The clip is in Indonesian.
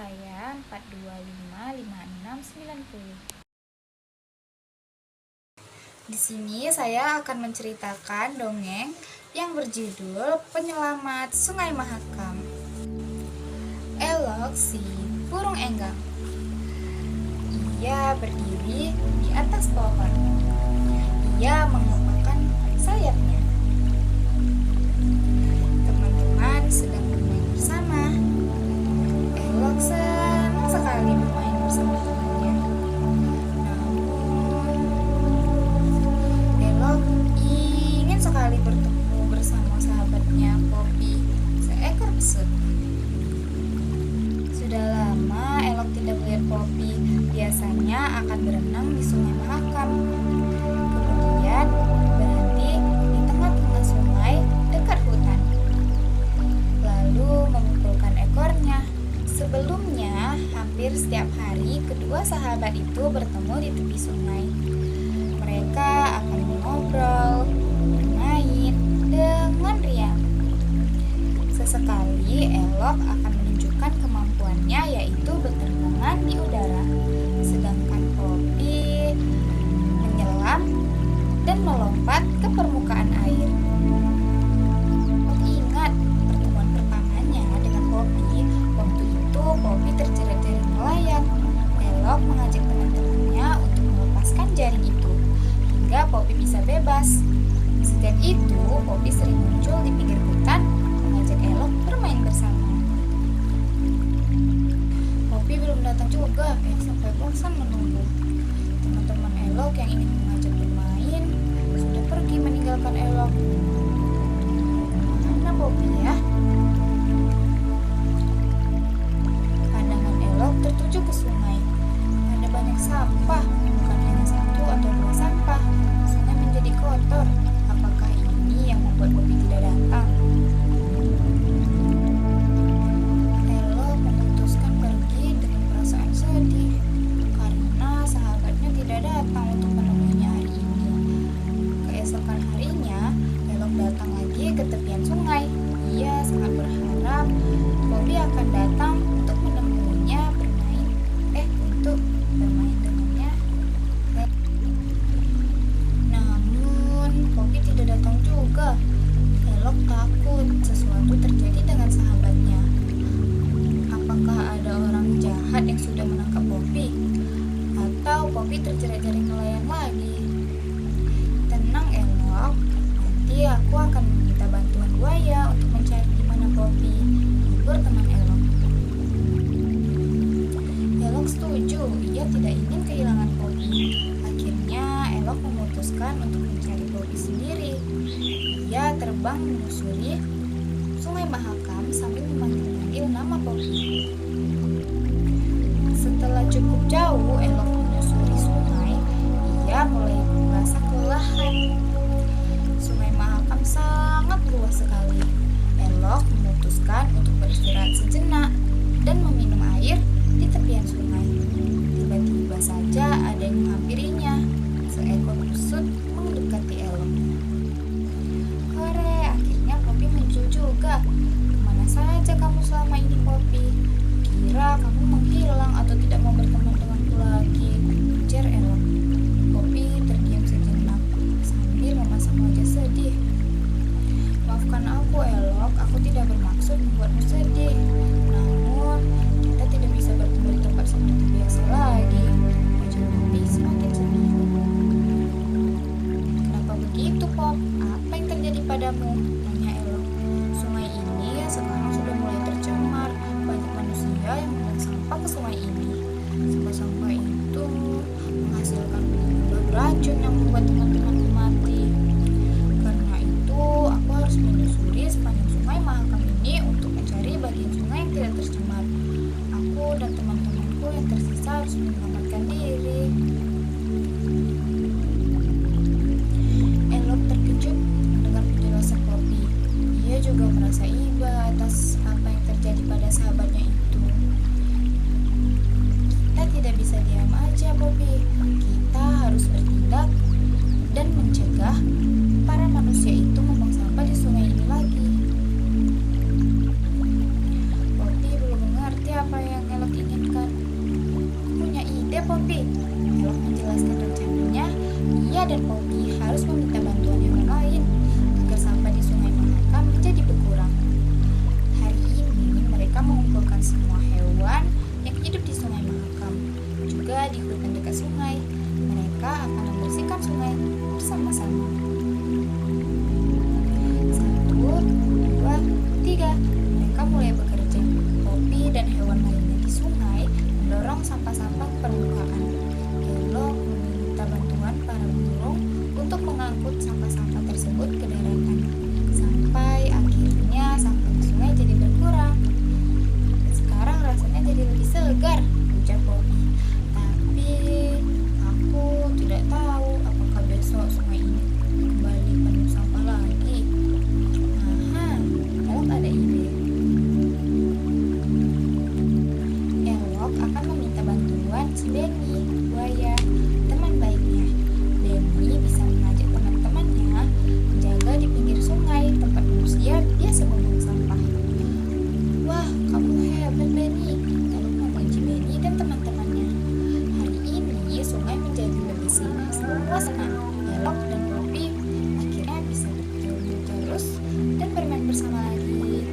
saya 4255690. Di sini saya akan menceritakan dongeng yang berjudul Penyelamat Sungai Mahakam. Elok si burung enggang. Ia berdiri di atas pohon. Ia mengepakkan sayapnya. Teman-teman sedang bermain bersama. Elok senang sekali bermain bersama temannya. Namun, Elok ingin sekali bertemu bersama sahabatnya Poppy, seekor pesut. Sudah lama Elok tidak melihat Poppy. Biasanya akan berenang di Sungai Mahakam. Kemudian berhenti di tengah-tengah sungai dekat hutan. Lalu mengumpulkan ekornya. Sebelumnya, hampir setiap hari kedua sahabat itu bertemu di tepi sungai. Mereka akan mengobrol, bermain dengan riang. Sesekali Elok akan menunjukkan kemampuannya, yaitu berterbangan di udara. Sedangkan Poppy menyelam dan melompat ke permukaan air. Poppy ingat pertemuan pertamanya dengan Poppy. Waktu itu Poppy terjerat-jerat melayang. Elok mengajak teman-temannya untuk melepaskan jaring itu hingga Poppy bisa bebas. Sejak itu Poppy sering muncul di pinggir hutan mengajak Elok bermain bersama. Poppy belum datang juga. Sampai bosan menunggu. Teman-teman Elok yang ingin mengajak bermain sudah pergi meninggalkan Elok. Mana Poppy ya? Pandangan Elok tertuju ke sungai. Ada banyak sampah, bukan hanya satu atau dua sampah. Sungai menjadi kotor. Apakah ini yang membuat Poppy tidak datang? Elok memutuskan pergi dengan perasaan sedih karena sahabatnya tidak datang untuk menemuinya hari ini. Keesokan harinya, Elok datang lagi ke tepian sungai. Ia sangat berharap Poppy akan datang untuk menemuinya untuk bermain dengannya. Namun, Poppy tidak datang juga. Elok takut sesuatu terjadi dengan sahabatnya. Apakah ada orang jahat yang sudah menangkap Poppy? Atau Poppy terjerat jaring nelayan lagi? Tenang Elok, nanti aku akan meminta bantuan buaya untuk mencari di mana Poppy. Hibur teman Elok. Elok setuju, ia tidak ingin kehilangan Poppy. Akhirnya Elok memutuskan untuk mencari Poppy sendiri. Ia terbang menyusuri Sungai Mahakam sambil memanggil nama Poppy. Setelah cukup jauh Elok menyusuri sungai, ia mulai merasa kelelahan. Sungai Mahakam sangat luas sekali. Elok memutuskan untuk beristirahat sejenak dan meminum air di tepian sungai. Tiba-tiba saja ada yang menghampirinya. Seekor pesut mendekati Elok. Hore, akhirnya Poppy muncul juga. Kemana saja kamu selama ini, Poppy? Kira kamu menghilang atau tidak mau berteman denganku lagi? Ujar Elok. Poppy terdiam sejenak sambil memasang wajah sedih. Maafkan aku, Elok. Aku tidak bermaksud membuatmu sedih. Namun, kita tidak bisa bertemu di tempat seperti biasa lagi. Wajah Poppy semakin sedih. Kenapa begitu, Pop? Apa yang terjadi padamu? Tanya Elok. Sungai ini sekarang sudah mulai tercemar. Banyak manusia yang membuang sampah ke sungai ini. Sampah-sampah itu menghasilkan limbah beracun yang membuat teman-temanku mati. Karena itu, aku harus menyusuri sepanjang Sungai Mahakam ini untuk mencari bagian sungai yang tidak tercemar. Aku dan teman-temanku yang tersisa harus menyelamatkan diri. Elok terkejut mendengar penjelasan Poppy. Ia juga merasa iba atas apa yang terjadi pada sahabatnya itu. Kita tidak bisa diam aja, Poppy. Kita harus bertindak dan mencegah para manusia itu membuang sampah di sungai ini lagi. Poppy belum mengerti apa yang Elok bersama lagi.